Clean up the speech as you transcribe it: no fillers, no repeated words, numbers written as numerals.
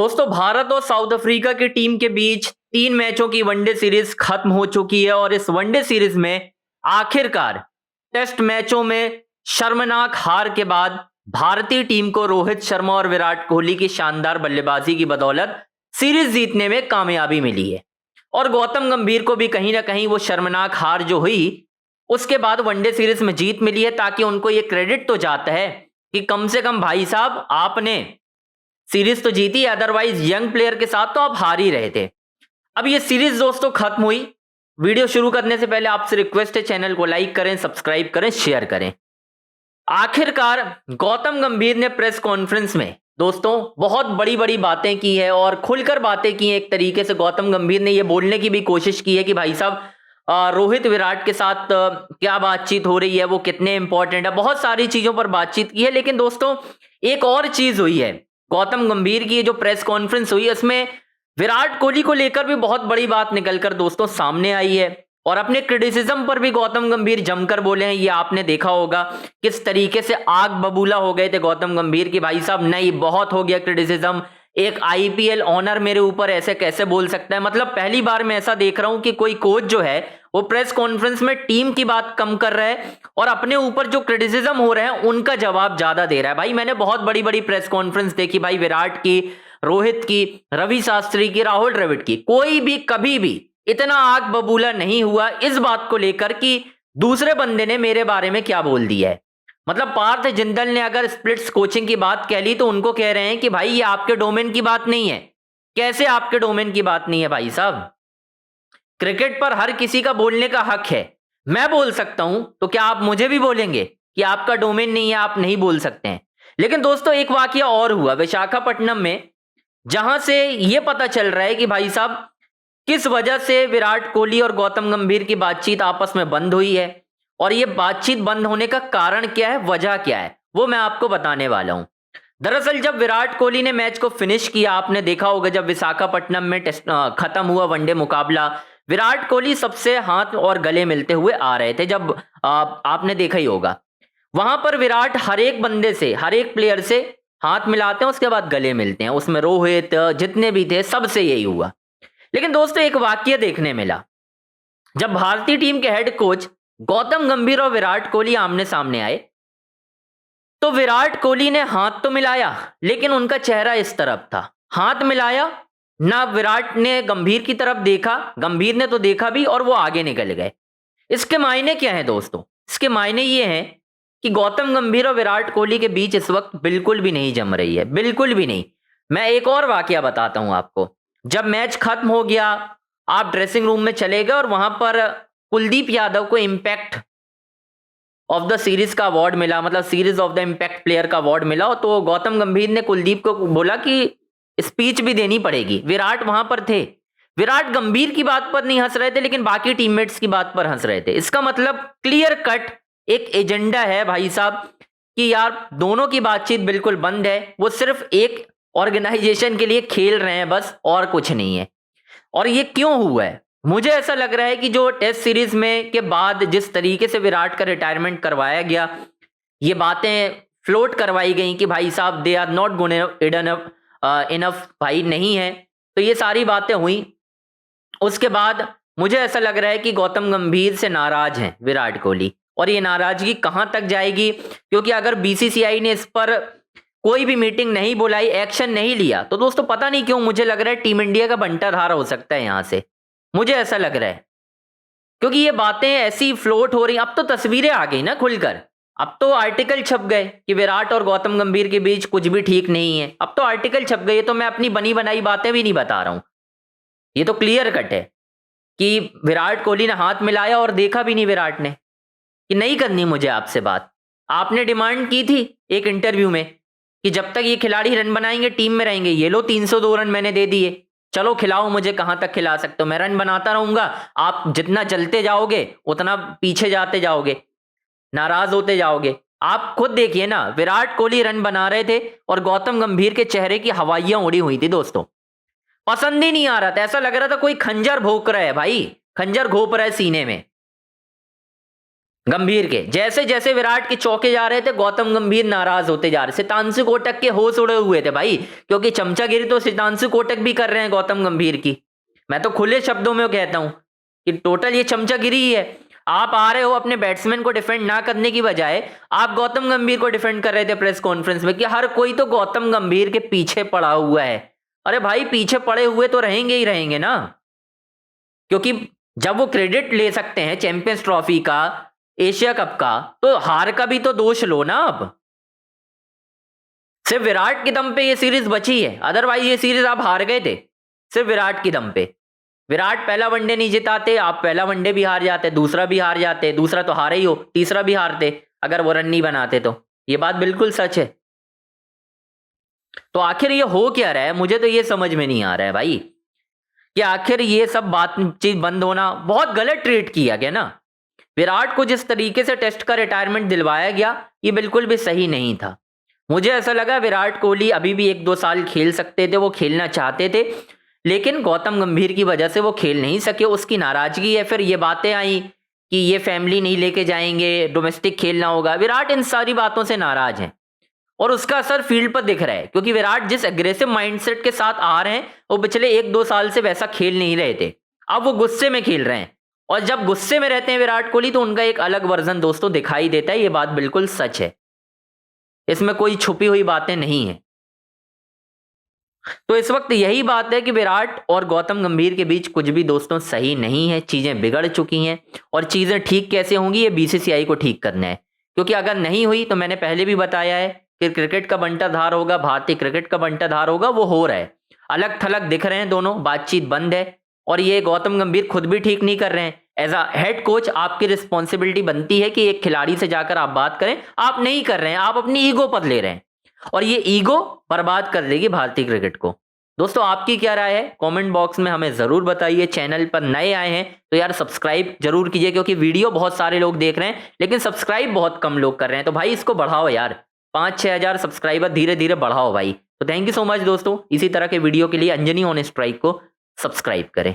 दोस्तों भारत और south Africa की टीम के बीच 3 मैचों की वनडे सीरीज खत्म हो चुकी है और इस वनडे सीरीज में आखिरकार टेस्ट मैचों में शर्मनाक हार के बाद भारतीय टीम को रोहित शर्मा और विराट कोहली की शानदार बल्लेबाजी की बदौलत सीरीज जीतने में कामयाबी मिली है। और गौतम गंभीर को भी कहीं ना कहीं वो शर्मनाक हार जो हुई उसके बाद वनडे सीरीज में जीत मिली है, ताकि उनको ये क्रेडिट तो जाता है कि कम से कम भाई साहब आपने सीरीज तो जीती, अदरवाइज यंग प्लेयर के साथ तो आप हार ही रहे थे। अब ये सीरीज दोस्तों खत्म हुई। वीडियो शुरू करने से पहले आपसे रिक्वेस्ट है, चैनल को लाइक करें, सब्सक्राइब करें, शेयर करें। आखिरकार गौतम गंभीर ने प्रेस कॉन्फ्रेंस में दोस्तों बहुत बड़ी बड़ी बातें की है और खुलकर बातें की हैं। एक तरीके से गौतम गंभीर ने यह बोलने की भी कोशिश की है कि भाई साहब रोहित विराट के साथ क्या बातचीत हो रही है, वो कितने इंपॉर्टेंट है, बहुत सारी चीजों पर बातचीत की है। लेकिन दोस्तों एक और चीज हुई है, गौतम गंभीर की जो प्रेस कॉन्फ्रेंस हुई उसमें विराट कोहली को लेकर भी बहुत बड़ी बात निकलकर दोस्तों सामने आई है और अपने क्रिटिसिज्म पर भी गौतम गंभीर जमकर बोले हैं। ये आपने देखा होगा किस तरीके से आग बबूला हो गए थे गौतम गंभीर की, भाई साहब नहीं बहुत हो गया क्रिटिसिज्म, एक आईपीएल ऑनर मेरे ऊपर ऐसे कैसे बोल सकता है। मतलब पहली बार मैं ऐसा देख रहा हूं कि कोई कोच जो है वो प्रेस कॉन्फ्रेंस में टीम की बात कम कर रहा है और अपने ऊपर जो क्रिटिसिज्म हो रहे हैं उनका जवाब ज्यादा दे रहा है। भाई मैंने बहुत बड़ी बड़ी प्रेस कॉन्फ्रेंस देखी भाई, विराट की, रोहित की, रवि शास्त्री की, राहुल द्रविड़ की, कोई भी कभी भी इतना आग बबूला नहीं हुआ इस बात को लेकर कि दूसरे बंदे ने मेरे बारे में क्या बोल दिया है। मतलब पार्थ जिंदल ने अगर स्प्लिट्स कोचिंग की बात कह ली तो उनको कह रहे हैं कि भाई ये आपके डोमेन की बात नहीं है। कैसे आपके डोमेन की बात नहीं है भाई साहब? क्रिकेट पर हर किसी का बोलने का हक है। मैं बोल सकता हूं तो क्या आप मुझे भी बोलेंगे कि आपका डोमेन नहीं है, आप नहीं बोल सकते हैं? लेकिन दोस्तों एक वाकया और हुआ विशाखापट्टनम में, जहां से यह पता चल रहा है कि भाई साहब किस वजह से विराट कोहली और गौतम गंभीर की बातचीत आपस में बंद हुई है और यह बातचीत बंद होने का कारण क्या है, वजह क्या है, वो मैं आपको बताने वाला हूं। दरअसल जब विराट कोहली ने मैच को फिनिश किया, आपने देखा होगा जब विशाखापट्टनम में खत्म हुआ वनडे मुकाबला, विराट कोहली सबसे हाथ और गले मिलते हुए आ रहे थे। जब आपने देखा ही होगा वहां पर विराट हर एक बंदे से, हर एक प्लेयर से हाथ मिलाते हैं, उसके बाद गले मिलते हैं। उसमें रोहित जितने भी थे सबसे यही हुआ। लेकिन दोस्तों एक वाकया देखने मिला, जब भारतीय टीम के हेड कोच गौतम गंभीर और विराट कोहली आमने सामने आए तो विराट कोहली ने हाथ तो मिलाया लेकिन उनका चेहरा इस तरफ था। हाथ मिलाया ना, विराट ने गंभीर की तरफ देखा, गंभीर ने तो देखा भी और वो आगे निकल गए। इसके मायने क्या है दोस्तों? इसके मायने ये हैं कि गौतम गंभीर और विराट कोहली के बीच इस वक्त बिल्कुल भी नहीं जम रही है, बिल्कुल भी नहीं। मैं एक और वाकया बताता हूं आपको। जब मैच खत्म हो गया, आप ड्रेसिंग रूम में चले गए और वहां पर कुलदीप यादव को इंपैक्ट ऑफ द सीरीज का अवार्ड मिला, मतलब series of the impact player का अवार्ड मिला। तो गौतम गंभीर ने कुलदीप को बोला कि स्पीच भी देनी पड़ेगी। विराट वहां पर थे, विराट गंभीर की बात पर नहीं हंस रहे थे लेकिन बाकी टीममेट्स की बात पर हंस रहे थे। इसका मतलब क्लियर कट एक एजेंडा है भाई साहब कि यार दोनों की बातचीत बिल्कुल बंद है, वो सिर्फ एक ऑर्गेनाइजेशन के लिए खेल रहे हैं बस, और कुछ नहीं है। और ये क्यों हुआ है? मुझे ऐसा लग रहा है कि जो टेस्ट सीरीज में के बाद जिस तरीके से विराट का रिटायरमेंट करवाया गया, ये बातें फ्लोट करवाई गई कि भाई साहब they are not good enough, भाई नहीं है, तो ये सारी बातें हुई। उसके बाद मुझे ऐसा लग रहा है कि गौतम गंभीर से नाराज हैं विराट कोहली, और ये नाराजगी कहां तक जाएगी, क्योंकि अगर बीसीसीआई ने इस पर कोई भी मीटिंग नहीं बुलाई, एक्शन नहीं लिया, तो दोस्तों पता नहीं क्यों मुझे लग रहा है टीम इंडिया का बंटाधार हो सकता है यहां से। मुझे ऐसा लग रहा है क्योंकि ये बातें ऐसी फ्लोट हो रही। अब तो तस्वीरें आ गई ना खुलकर, अब तो आर्टिकल छप गए कि विराट और गौतम गंभीर के बीच कुछ भी ठीक नहीं है। अब तो आर्टिकल छप गए, तो मैं अपनी बनी बनाई बातें भी नहीं बता रहा हूं। ये तो क्लियर कट है कि विराट कोहली ने हाथ मिलाया और देखा भी नहीं विराट ने कि नहीं करनी मुझे आपसे बात। आपने डिमांड की थी एक इंटरव्यू में कि जब तक ये खिलाड़ी रन बनाएंगे टीम में रहेंगे। ये लो 302 रन मैंने दे दिए, चलो खिलाओ मुझे, कहां तक खिला सकते हो, मैं रन बनाता रहूंगा। आप जितना जलते जाओगे उतना पीछे जाते जाओगे, नाराज होते जाओगे। आप खुद देखिए ना, विराट कोहली रन बना रहे थे और गौतम गंभीर के चेहरे की हवाइयां उड़ी हुई थी दोस्तों। पसंद ही नहीं आ रहा था, ऐसा लग रहा था कोई खंजर भोंक रहा है भाई, खंजर घोंप रहा है सीने में। गंभीर के। जैसे जैसे विराट के चौके जा रहे थे गौतम गंभीर नाराज होते जा रहे। सितांशु कोटक के होश उड़े हुए थे भाई, क्योंकि चमचागिरी तो सितांशु कोटक भी कर रहे हैं गौतम गंभीर की। मैं तो खुले शब्दों में कहता हूं कि टोटल ये चमचागिरी ही है। आप आ रहे हो अपने बैट्समैन को डिफेंड ना करने की बजाय आप गौतम गंभीर को डिफेंड कर रहे थे प्रेस कॉन्फ्रेंस में कि हर कोई तो गौतम गंभीर के पीछे पड़ा हुआ है। अरे भाई पीछे पड़े हुए तो रहेंगे ही रहेंगे ना, क्योंकि जब वो क्रेडिट ले सकते हैं चैंपियंस ट्रॉफी का, एशिया कप का, तो हार का भी तो दोष लो ना। अब सिर्फ विराट के दम पे ये सीरीज बची है, अदरवाइज ये सीरीज आप हार गए थे सिर्फ विराट की दम पे। विराट पहला वनडे नहीं जिताते, आप पहला वनडे भी हार जाते, दूसरा भी हार जाते, दूसरा तो हारे ही हो, तीसरा भी हारते अगर वो रन नहीं बनाते तो। ये बात बिल्कुल सच है। तो आखिर ये हो क्या रहा है, मुझे तो ये समझ में नहीं आ रहा है भाई कि आखिर ये सब बातचीत बंद होना बहुत गलत ट्रीट किया गया ना। विराट को जिस तरीके से टेस्ट का रिटायरमेंट दिलवाया गया ये बिल्कुल भी सही नहीं था। मुझे ऐसा लगा विराट कोहली अभी भी 1-2 साल खेल सकते थे, वो खेलना चाहते थे, लेकिन गौतम गंभीर की वजह से वो खेल नहीं सके। उसकी नाराजगी है, फिर ये बातें आई कि ये फैमिली नहीं लेके जाएंगे, डोमेस्टिक खेलना होगा। विराट इन सारी बातों से नाराज हैं और उसका असर फील्ड पर दिख रहा है, क्योंकि विराट जिस एग्रेसिव माइंडसेट के साथ आ रहे हैं वो पिछले 1-2 साल से वैसा खेल नहीं रहे थे। अब वो गुस्से में खेल रहे हैं, और जब गुस्से में रहते हैं विराट कोहली तो उनका एक अलग वर्जन दोस्तों दिखाई देता है। ये बात बिल्कुल सच है, इसमें कोई छुपी हुई बातें नहीं है। तो इस वक्त यही बात है कि विराट और गौतम गंभीर के बीच कुछ भी दोस्तों सही नहीं है, चीजें बिगड़ चुकी हैं, और चीजें ठीक कैसे होंगी ये बीसीसीआई को ठीक करना है। क्योंकि अगर नहीं हुई तो मैंने पहले भी बताया है कि क्रिकेट का बंटाधार होगा, भारतीय क्रिकेट का बंटाधार होगा, वो हो रहा है। अलग थलग दिख रहे हैं दोनों, बातचीत बंद है, और ये गौतम गंभीर खुद भी ठीक नहीं कर रहे हैं। एज अ हेड कोच आपकी रिस्पॉन्सिबिलिटी बनती है कि एक खिलाड़ी से जाकर आप बात करें, आप नहीं कर रहे हैं, आप अपनी ईगो पर ले रहे हैं, और ये ईगो बर्बाद कर देगी भारतीय क्रिकेट को। दोस्तों आपकी क्या राय है कमेंट बॉक्स में हमें जरूर बताइए। चैनल पर नए आए हैं तो यार सब्सक्राइब जरूर कीजिए, क्योंकि वीडियो बहुत सारे लोग देख रहे हैं लेकिन सब्सक्राइब बहुत कम लोग कर रहे हैं। तो भाई इसको बढ़ाओ यार, 5-6 हजार सब्सक्राइबर धीरे धीरे बढ़ाओ भाई। तो थैंक यू सो मच दोस्तों, इसी तरह के वीडियो के लिए अंजनी ऑन स्ट्राइक को सब्सक्राइब करें।